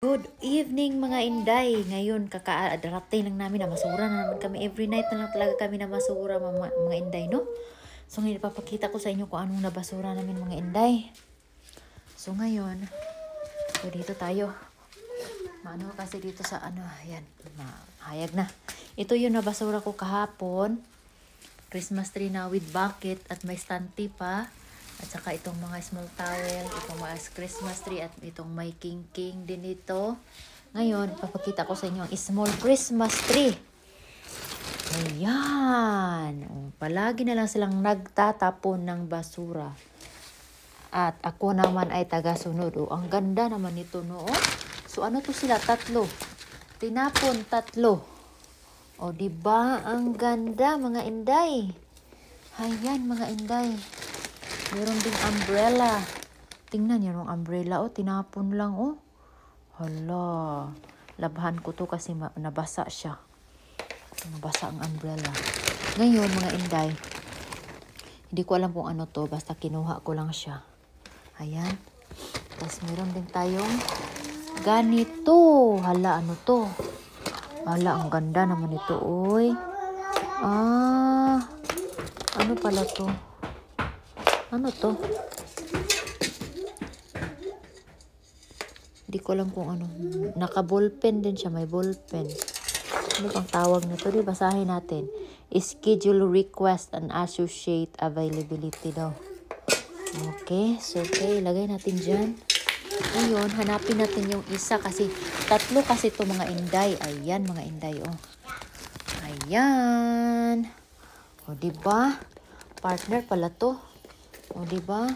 Good evening mga inday. Ngayon kakaarating lang namin na masura na naman kami. Every night na lang talaga kami na masura mga inday, no? So ngayon ipapakita ko sa inyo kung anong nabasura namin mga inday. So ngayon, dito tayo. Maano kasi dito sa ayan, mahayag na. Ito yung nabasura ko kahapon. Christmas tree na with bucket at may stanti pa. At saka itong mga small towel, itong mga Christmas tree at itong may king-king din ito. Ngayon, papakita ko sa inyo ang small Christmas tree. Ayan. Palagi na lang silang nagtatapon ng basura. At ako naman ay taga-sunod. Ang ganda naman ito, no? So, ano to sila? 3. Tinapon 3. Diba? Ang ganda, mga inday. Ayan, mga inday. Meron ding umbrella. Tingnan niyo yung umbrella. Tinapon lang. Hala. Labahan ko to kasi nabasa siya. Nabasa ang umbrella. Ngayon, mga inday, hindi ko alam kung ano to. Basta kinuha ko lang siya. Ayan. Tapos meron din tayong ganito. Hala, ano to? Hala, ang ganda naman ito. Ano pala to? Ano to? Hindi ko alam kung ano. Naka-ballpen din siya. May ballpen. Ano pang tawag nito? Basahin natin. Schedule request and associate availability daw. Okay. So, ilagay natin dyan. Ngayon, hanapin natin yung isa kasi 3 kasi to mga inday. Ayan, mga inday. Ayan. Diba? Partner pala to. Diba?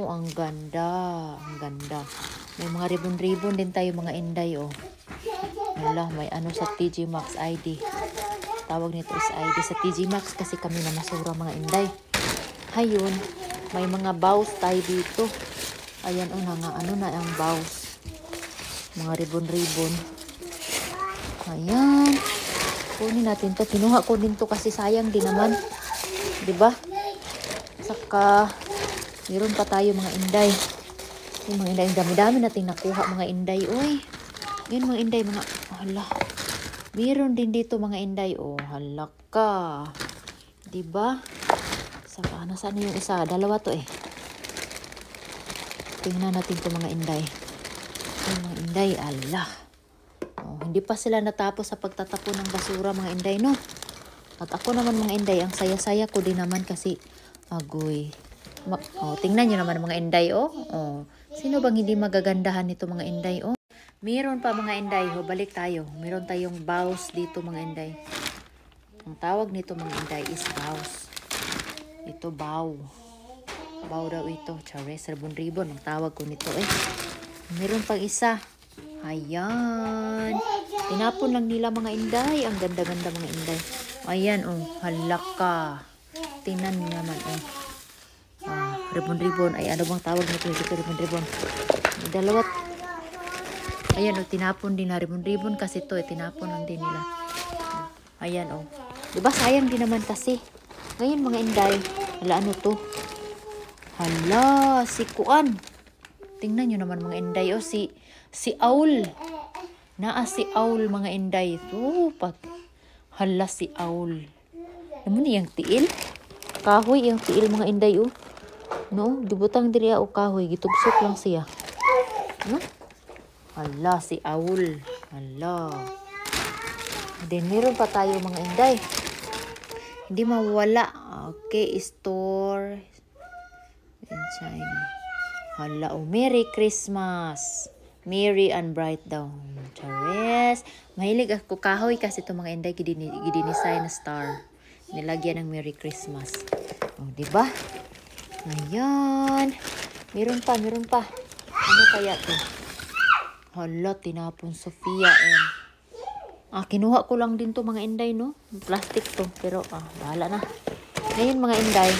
Ang ganda. Ang ganda. May mga ribbon-ribbon din tayo mga inday, Wala, may ano sa TG Maxx ID. Tawag nito is ID sa TG Maxx kasi kami na masura mga inday. Hayun, may mga bows tayo dito. Ayan, ano na ang bows. Mga ribbon-ribbon. Ayan. Kunin natin to. Kinuha ko din to kasi sayang din naman. Diba? Saka, meron pa tayo mga inday. Yung mga inday, dami-dami natin nakuha mga inday. Ngayon mga inday, hala. Meron din dito mga inday. Hala ka. Diba? Saka, nasaan yung isa? 2 to Tingnan natin to mga inday. Yung mga inday, ala. Hindi pa sila natapos sa pagtatapon ng basura mga inday, no? At ako naman mga inday, ang saya-saya ko din naman kasi agoy. Tingnan nyo naman mga inday, Sino bang hindi magagandahan nito mga inday, Meron pa mga inday, balik tayo. Meron tayong bows dito mga inday. Ang tawag nito mga inday is bows. Ito bow. Bow daw ito. Charis, ribbon-ribbon. Ang tawag ko nito Meron pang isa. Ayan. Tinapon lang nila mga inday. Ang ganda-ganda mga inday. Ayan, halaka. Tingnan niyo naman, ribbon-ribbon. Ay, ano bang tawag nito? Dito, ribbon-ribbon. 2. Ayan, tinapon din na ribbon-ribbon kasi ito, tinapon lang din nila. Ayan, Diba, sayang din naman kasi. Ngayon, mga inday, hala, ano to? Hala, si Kuan. Tingnan nyo naman, mga inday, si Aul. Si Aul, mga inday. Hala, si Aul. Naman yung tiil? Kahoy, yung tiil, mga inday, No, gibutang diri kahoy, gitugsok lang siya. No? Hala, si Aul. Hala. Then, meron pa tayo mga inday. Hindi mawala. Okay, store. In China. Hala, Merry Christmas. Merry and bright daw. Charis. Mahilig ako kahoy kasi itong mga inday gididesign na star. Nilagyan ng Merry Christmas. Diba? Ayan. Meron pa. Ano kaya to? Hala, tinapon Sofia. Kinuha ko lang din to mga inday, no? Plastic to. Pero, bahala na. Ngayon mga inday.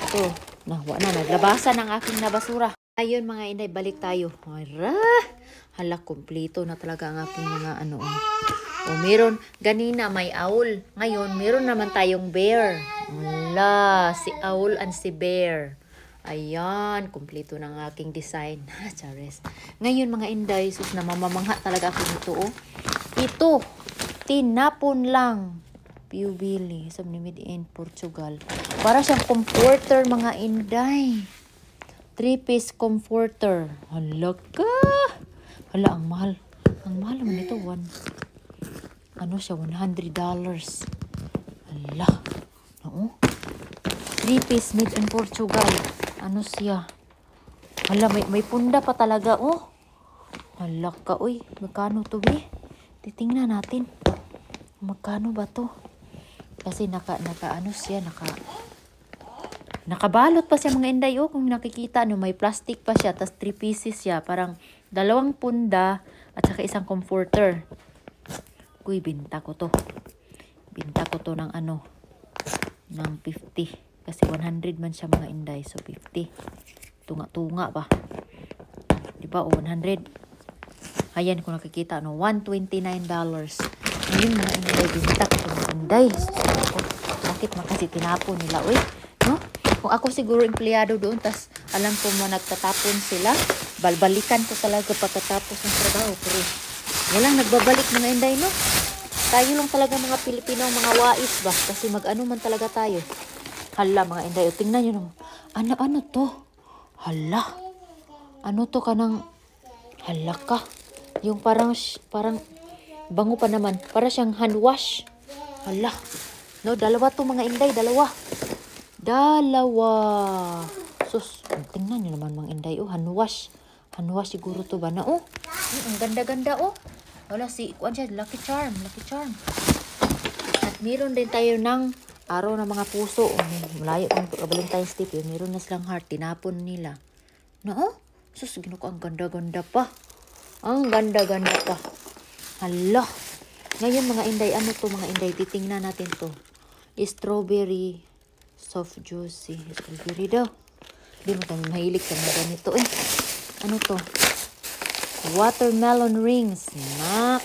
Ito. Naglabasan ang aking nabasura. Ayun mga inday, balik tayo. Hala, kompleto na talaga ang aking mga meron. Ganina may owl. Ngayon, meron naman tayong bear. Hala, si owl and si bear. Ayan, kumpleto ng aking design. Chares. Ngayon mga inday, sus na mamamangha talaga ako nito. Oh. Ito, tinapon lang. Piubili sa made in Portugal. Para siyang comforter mga inday. 3-piece comforter. Hala ka. Hala, ang mahal. Ang mahal naman ito. Ano siya? $100. Hala. Oo. 3-piece made in Portugal. Ano siya? Hala, may punda pa talaga, oh. Hala ka, uy. Magkano to, be? Titingnan natin. Magkano ba to? Kasi ano siya, nakabalot pa siya mga inday, oh. Kung nakikita, no, may plastic pa siya, tas 3 pieces siya. Parang 2 punda at saka isang comforter. Uy, binta ko to. Binta ko to ng ano, ng 50. Kasi 100 man siya mga inday. So, 50. Tunga-tunga ba? Diba? O, 100. Ayan, kung nakikita, no? $129. Ngayon, mga inday, bintak ko mga inday. Bakit makasi tinapon nila? Uy, no? Kung ako siguro empleyado doon, tas alam ko mo nagtatapon sila, balbalikan ko talaga pagkatapos ng trabaho. Pero, walang nagbabalik mga inday, no? Tayo lang talaga mga Pilipino, mga wais ba? Kasi mag-ano man talaga tayo. Hala mga inday, o tingnan nyo naman. Ano to? Hala. Ano to ka ng... Hala ka. Yung parang bango pa naman. Para siyang hand wash. Hala. No, dalawa to mga inday, dalawa. Sus, tingnan nyo naman mga inday, oh, hand wash. Hand wash siguro to ba na, oh. Ang ganda-ganda, oh. Wala kuan siya, Lucky Charm. At meron din tayo ng araw ng mga puso. Malayo ng Valentine's Day. Meron na silang heart. Tinapon nila. No? Sus, ginuko. Ang ganda-ganda pa. Ang ganda-ganda pa. Hala. Ngayon mga inday, ano to mga inday? Titingnan natin to. Strawberry soft juicy. Strawberry daw. Hindi mo kami mahilig sa mga ganito eh. Ano to? Watermelon rings. Max.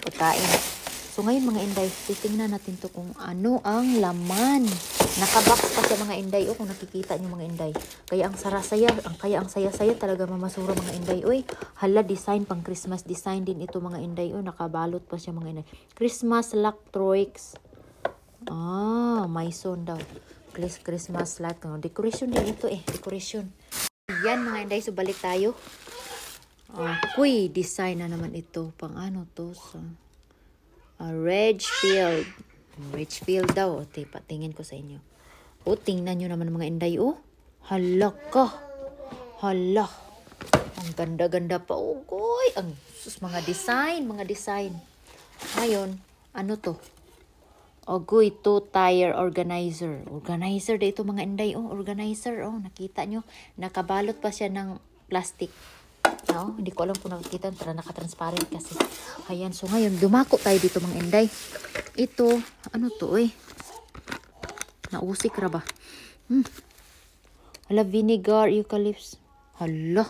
Pagkain. So ngayon mga inday, titingnan natin to kung ano ang laman. Nakabox pa siya mga inday. O kung nakikita nyo mga inday. Kaya ang saya-saya talaga mamasura mga inday. Uy, hala design pang Christmas design din ito mga inday. O nakabalot pa siya mga inday. Christmas Lactroix. Maison daw. Christmas light. Decoration din ito eh. Decoration. Yan mga inday. So balik tayo. Kuy, design na naman ito. Pang ano to sa... Ridgefield. Ridgefield daw. Patingin ko sa inyo. O, tingnan nyo naman mga inday. O, hala ka. Hala. Ang ganda-ganda pa. O, goy. Ang sus, mga design. Ngayon, ano to? O, goy, 2-tire organizer. Organizer dito mga inday. O, organizer. O, nakita nyo. Nakabalot pa siya ng plastic. No, hindi ko alam kung nakikita, naka-transparent kasi. Ayan, so ngayon, dumako tayo dito mga inday. Ito, ano to eh? Nausik ra ba? Hala, vinegar, eucalyptus. Hala,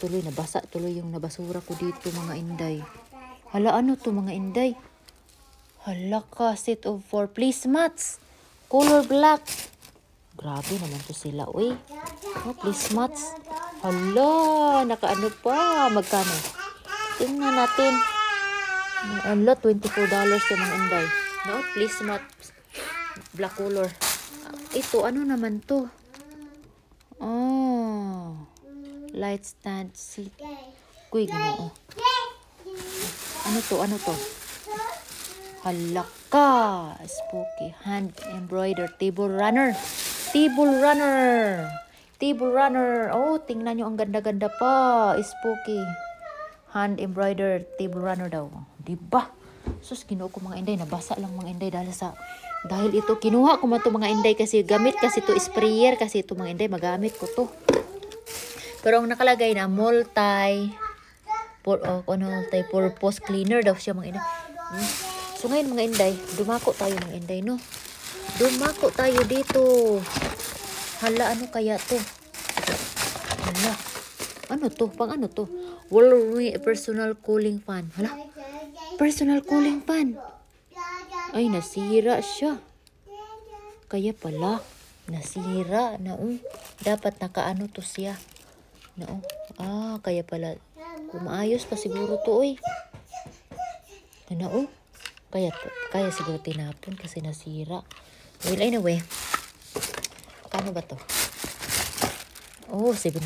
tuloy, nabasa tuloy yung nabasura ko dito mga inday. Hala, ano to mga inday? Hala ka, set of 4 placemats. Color black. Grabe naman to sila, uy. Placemats. Hala, nakaano pa. Magkano? Tingnan natin. Hala, $24 yung mga inday. No, please mat. Black color. Ito, ano naman to? Light stand seat. Kuy, ginoo. Ano to? Hala ka. Spooky. Hand embroidered table runner. Table runner. Oh, tingnan nyo. Ang ganda-ganda pa. Spooky. Hand embroidered table runner daw. Diba? Sus, kinuha ko mga inday. Nabasa lang mga inday dahil ito. Kinuha ko mga mga inday kasi gamit kasi to sprayer. Kasi ito mga inday. Magamit ko to. Pero ang nakalagay na multi-purpose cleaner daw siya mga inday. So ngayon mga inday. Dumako tayo mga inday, no? Dumako tayo dito. Hala, ano kaya to? Hala. Ano to? Pang ano to? Walrus personal cooling fan. Hala. Personal cooling fan. Ay, nasira siya. Kaya pala. Nasira na dapat nakaano to siya na kaya pala umaayos pa siguro to na kaya siguro tinapon kasi nasira. Well, anyway, paano ba to? $7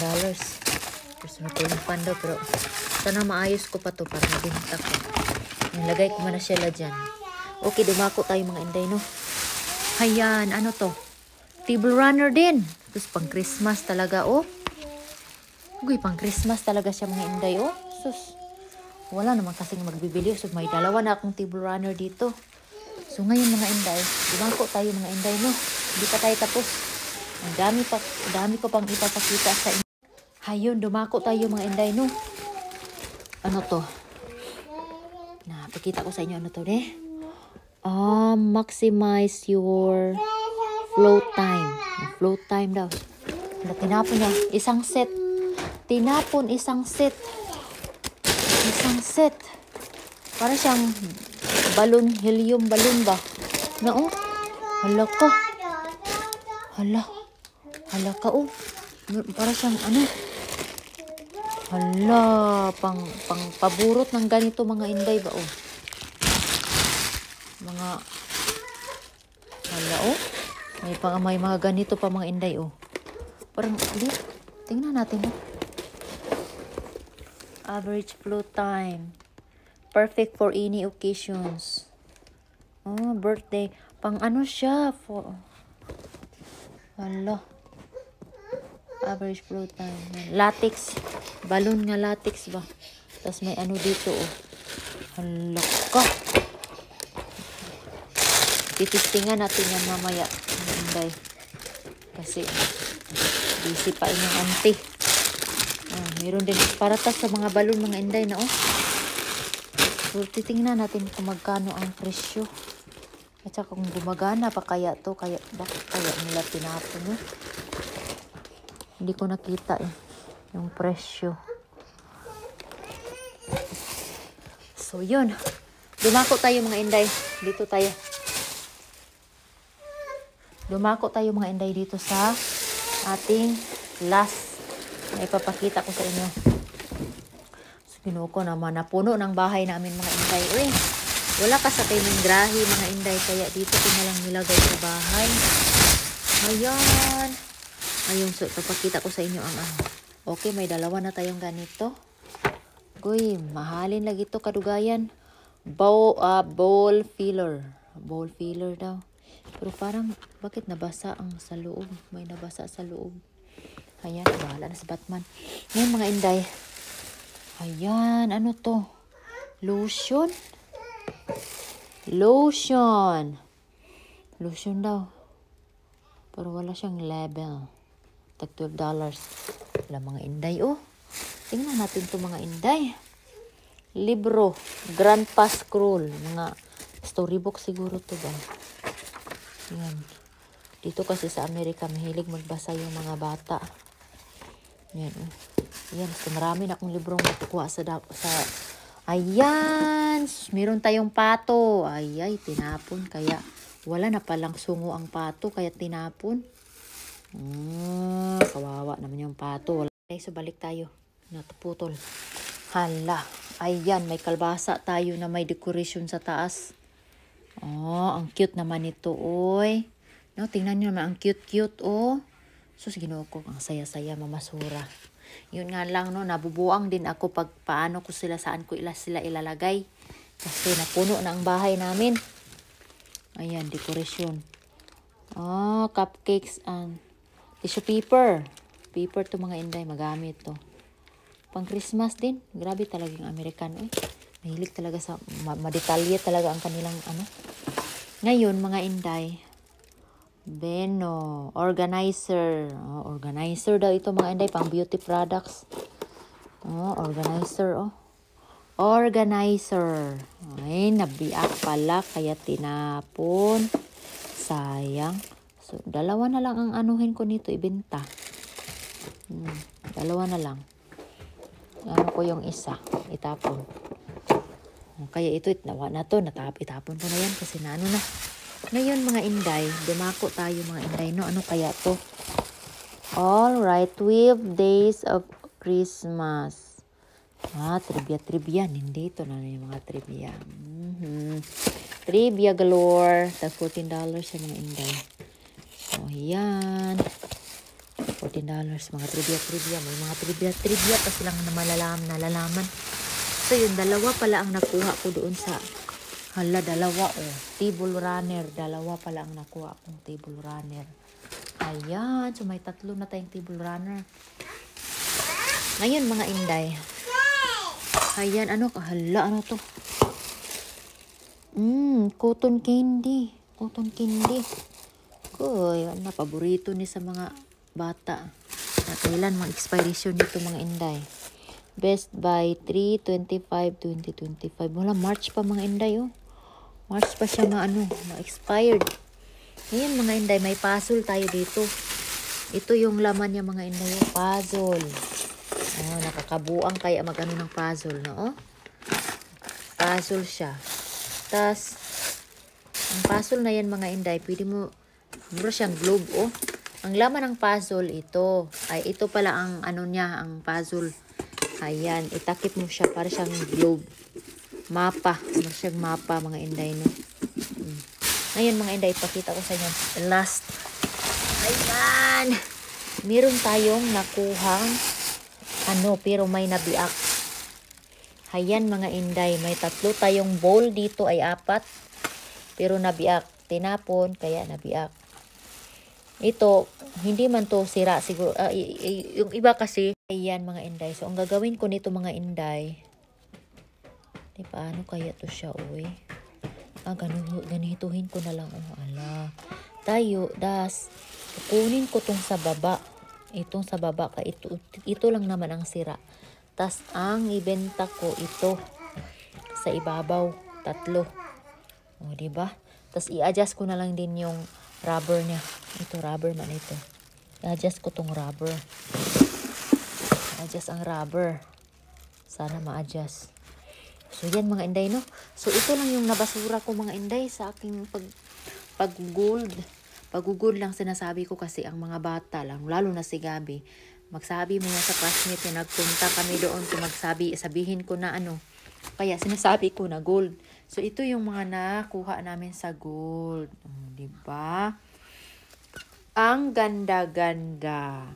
personal payment fund daw, pero sana maayos ko pa to para mabinta ko. Nilagay ko man na siya dyan. Okay, dumako tayo mga inday, no? Ayan, ano to? Table runner din. Tapos pang Christmas talaga, Uy, pang Christmas talaga siya mga inday, Sus. Wala naman kasing magbibili. So, may dalawa na akong table runner dito. So, ngayon mga inday, dumako tayo mga inday, no? Hindi pa tayo tapos. Ang dami ko pang ipapakita sa inyo. Ayun, dumako tayo mga inday, no? Ano to? Pakita ko sa inyo ano to, maximize your float time. Float time daw. Tinapon niya. Isang set. Tinapon isang set. Isang set. Para siyang balon, helium balon ba? Hala ka. Hala ka, Para siyang Hala, pang paburot ng ganito mga inday ba, Mga, hala, may mga ganito pa mga inday, Parang, tingnan natin, Average flow time. Perfect for any occasions. Birthday. Pang siya, hala. Average flow time. Latex. Balloon nga latex ba? Tapos may dito, Hala ka. Titistingan natin yan mamaya. Inday. Kasi, busy pa inyong auntie. Meron din para tas sa mga balon mga inday na, So, titingnan natin kung magkano ang presyo. At saka kung gumagana pa kaya to. Bakit kaya nila tinapon, Hindi ko nakita, yung presyo. So, yun. Dumako tayo mga inday. Dito tayo. Dumako tayo mga inday dito sa ating last na ipapakita ko sa inyo. So, kinuha ko naman. Napuno ng bahay namin mga inday. Wala ka sa kaming grahe mga inday. Kaya dito ko na lang nilagay sa bahay. Ayan. Ayun, so papakita ko sa inyo ang Okay, may dalawa na tayong ganito. Uy, mahalin lagi to kadugayan. Bowl filler. Bowl filler daw. Pero parang, bakit nabasa ang sa loob? May nabasa sa loob. Ayan, bahala na si Batman. Ngayon mga inday. Ayan, ano to? Lotion? Lotion. Lotion daw. Pero wala siyang label. Tag $12. Wala mga inday, Tingnan natin to mga inday. Libro. Grandpa Scroll. Mga storybook siguro to ba? Yan. Dito kasi sa Amerika, mahilig magbasa yung mga bata. Yan. Yan. So, marami na akong librong makukuha sa ayan. Meron tayong pato. Tinapon. Kaya, wala na palang sungo ang pato. Kaya tinapon. Kawawa naman yung pato. So, balik tayo. Nataputol. Hala. Ayan, may kalbasa tayo na may decoration sa taas. Ang cute naman ito, No, tingnan niyo naman, ang cute-cute, Sus, ginawa ko, ang saya-saya, mamasura. Yun nga lang, nabubuang din ako pag paano ko saan ko sila ilalagay. Kasi napuno na ang bahay namin. Ayan, decoration. Cupcakes and tissue paper. Paper to mga inday, magamit to. Pang Christmas din. Grabe talaga yung Amerikano, Mahilig talaga sa, madetalye talaga ang kanilang, Ngayon, mga inday, Beno, organizer. Organizer daw ito mga inday, pang beauty products. Organizer, Organizer. Ay, nabiak pala, kaya tinapon. Sayang. So, dalawa na lang ang anuhin ko nito, ibenta. Dalawa na lang. Ano ko yung isa, itapon. Kaya ito, nawa na to, itapon ko na yan kasi na. Ngayon mga inday, dumako tayo mga inday, no? Ano kaya to? Alright, 12 days of Christmas. Trivia. Hindi ito na yung mga trivia. Trivia galore. Tag $14 sa mga inday. So, yan. $14. Mga trivia. May mga trivia pa silang nalalaman. So, yun, dalawa pala ang nakuha ko doon sa dalawa table runner. Dalawa pala ang nakuha kong table runner. Ayan. So, may 3 na tayong table runner. Ngayon, mga inday. Ayan, ano to? Cotton candy. Uy, paborito ni sa mga bata. At kailan mag-expiration nito mga inday? Best by 3/25/2025. Wala, March pa mga inday, oh. March pa siya ma-expired. Ngayon mga inday, may puzzle tayo dito. Ito yung laman niya mga inday, yung puzzle. Nakakabuang kaya ng puzzle, no? Puzzle siya. Tas, ang puzzle na yan mga inday, pwede mo, siyang globe, oh. Ang laman ng puzzle, ito pala ang ang puzzle. Ayan, itakip mo siya para siyang globe. Mapa, siyang mapa mga inday, no? Ngayon mga inday, ipakita ko sa inyo. Last. Ayan. Meron tayong nakuhang pero may nabiak. Ayan mga inday, may 3 tayong bowl dito ay 4. Pero nabiak. Tinapon, kaya nabiak. Ito, hindi man to sira siguro. Yung iba kasi, ayan mga inday. So, ang gagawin ko nito mga inday, paano kaya to siya, uy? Ganituhin ko na lang. Kukunin ko tong sa baba. Itong sa baba, ito lang naman ang sira. Tas, ang ibenta ko ito sa ibabaw, 3. Diba? Tas, i-adjust ko na lang din yung rubber niya. Ito, rubber man ito. I-adjust ko tong rubber. I-adjust ang rubber. Sana ma-adjust. So, yan mga inday, no? So, ito lang yung nabasura ko mga inday sa aking pag-gold. Pag-gold lang sinasabi ko kasi ang mga bata lang, lalo na si Gabi. Magsabi mo sa classmate niya, nagpunta kami doon kung sabihin ko na Kaya sinasabi ko na gold. So, ito yung mga nakuha namin sa gold. Diba? Ang ganda-ganda.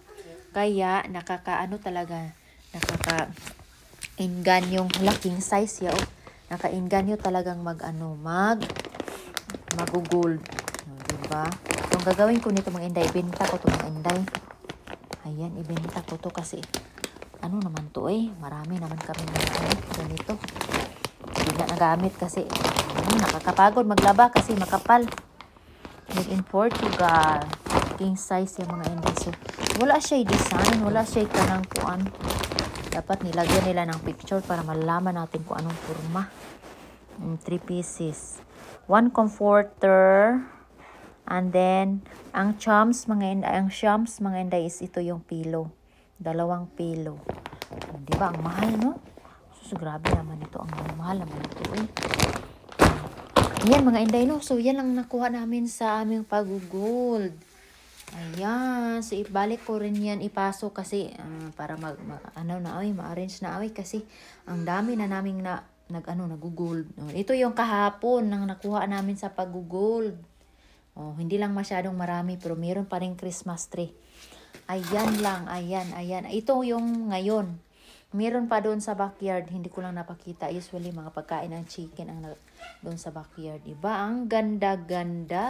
Kaya, nakaka-inganyo laking size ya. Naka-inganyo talagang mag-gold. Diba? So, ang gagawin ko nito mga inday, ibenta ko to mga inday. Ayan, ibenta ko to kasi naman to marami naman kami ganito. Hindi na nagamit kasi nakakapagod maglaba kasi makapal. Made in Portugal. King size yung mga inday. So, wala siya design, wala siya kanang kuan. Dapat nilagyan nila ng picture para malaman natin kung anong forma. 3 pieces. 1 comforter. And then, ang shams mga inday is ito yung pillow. 2 pillow. Diba? Ang mahal, no? So, grabe naman ito. Ang mahal naman ito, Ayan, mga inday, no? So, yan lang nakuha namin sa aming pag-gold. Ayan. So, ibalik ko rin yan, ipasok kasi para ma-arrange na kasi ang dami na naming nag-gold. Ito yung kahapon nang nakuha namin sa pag-gold. Hindi lang masyadong marami pero meron pa rin Christmas tree. Ayan lang, ayan. Ito yung ngayon. Meron pa doon sa backyard, hindi ko lang napakita. Usually mga pagkain ng chicken ang doon sa backyard. Iba ang ganda-ganda.